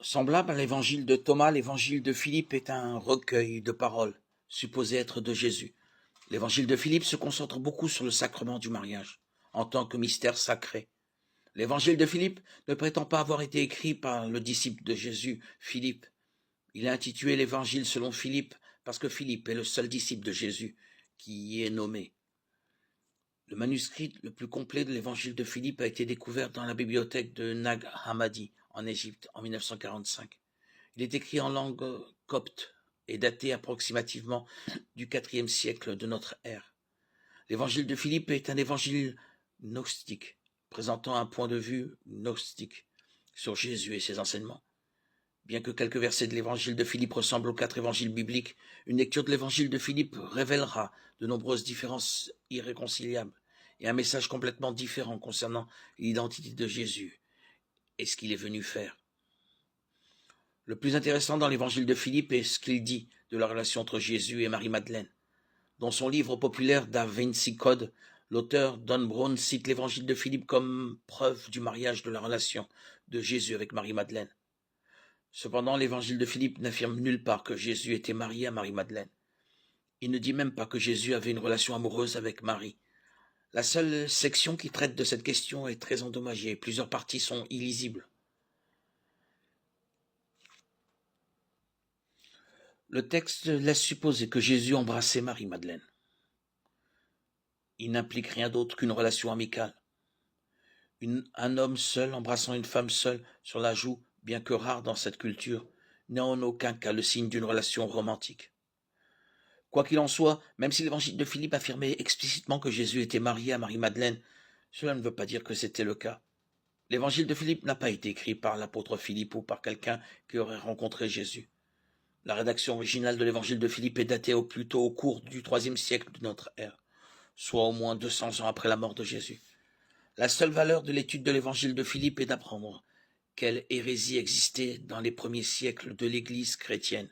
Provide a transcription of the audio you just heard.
Semblable à l'évangile de Thomas, l'évangile de Philippe est un recueil de paroles supposées être de Jésus. L'évangile de Philippe se concentre beaucoup sur le sacrement du mariage, en tant que mystère sacré. L'évangile de Philippe ne prétend pas avoir été écrit par le disciple de Jésus, Philippe. Il est intitulé l'évangile selon Philippe parce que Philippe est le seul disciple de Jésus qui y est nommé. Le manuscrit le plus complet de l'évangile de Philippe a été découvert dans la bibliothèque de Nag Hammadi en Égypte en 1945. Il est écrit en langue copte et daté approximativement du IVe siècle de notre ère. L'évangile de Philippe est un évangile gnostique, présentant un point de vue gnostique sur Jésus et ses enseignements. Bien que quelques versets de l'évangile de Philippe ressemblent aux 4 évangiles bibliques, une lecture de l'évangile de Philippe révélera de nombreuses différences irréconciliables et un message complètement différent concernant l'identité de Jésus et ce qu'il est venu faire. Le plus intéressant dans l'évangile de Philippe est ce qu'il dit de la relation entre Jésus et Marie-Madeleine. Dans son livre populaire Da Vinci Code, l'auteur Don Brown cite l'évangile de Philippe comme preuve du mariage de la relation de Jésus avec Marie-Madeleine. Cependant, l'évangile de Philippe n'affirme nulle part que Jésus était marié à Marie-Madeleine. Il ne dit même pas que Jésus avait une relation amoureuse avec Marie. La seule section qui traite de cette question est très endommagée. Plusieurs parties sont illisibles. Le texte laisse supposer que Jésus embrassait Marie-Madeleine. Il n'implique rien d'autre qu'une relation amicale. Un homme seul embrassant une femme seule sur la joue, bien que rare dans cette culture, n'est en aucun cas le signe d'une relation romantique. Quoi qu'il en soit, même si l'évangile de Philippe affirmait explicitement que Jésus était marié à Marie-Madeleine, cela ne veut pas dire que c'était le cas. L'évangile de Philippe n'a pas été écrit par l'apôtre Philippe ou par quelqu'un qui aurait rencontré Jésus. La rédaction originale de l'évangile de Philippe est datée au plus tôt au cours du IIIe siècle de notre ère, soit au moins 200 ans après la mort de Jésus. La seule valeur de l'étude de l'évangile de Philippe est d'apprendre quelle hérésie existait dans les premiers siècles de l'Église chrétienne.